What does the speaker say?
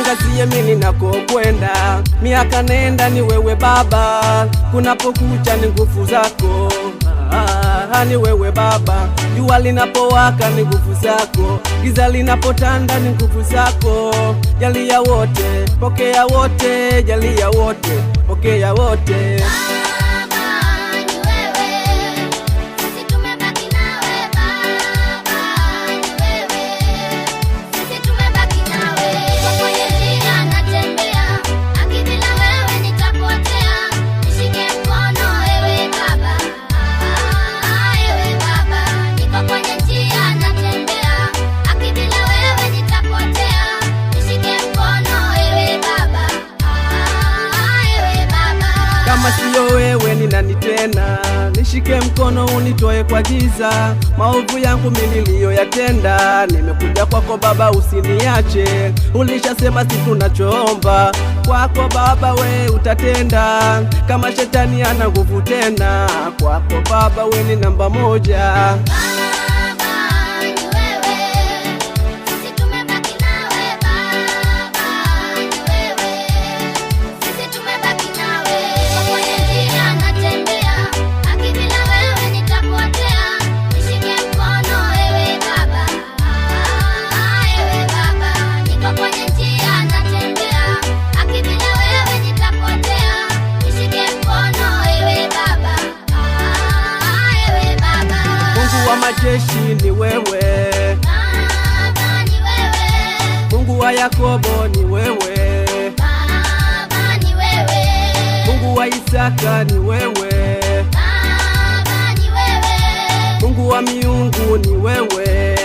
niangazie mimi nakokwenda, miaka nenda ni wewe Baba, kunapokucha ni nguvu zako. Ni wewe Baba, jua linapowaka ni nguvu zako, giza linapotanda ni nguvu zako. Jalia wote, pokea wote, jalia wote, pokea wote. Kama siyo wewe ni nani tena? Nishike mkono unitoe kwa giza, maovu yangu mimi niliyoyatenda. Nimekuja kwako Baba, usiniache. Ulishasema si tunachoomba kwako Baba, we utatenda. Kama shetani ana nguvu tena, kwako Baba we ni namba moja. Majeshi ni wewe Baba, ni wewe. Mungu wa Yakobo ni wewe Baba, ni wewe. Mungu wa Isaka ni wewe Baba, ni wewe. Mungu wa miungu ni wewe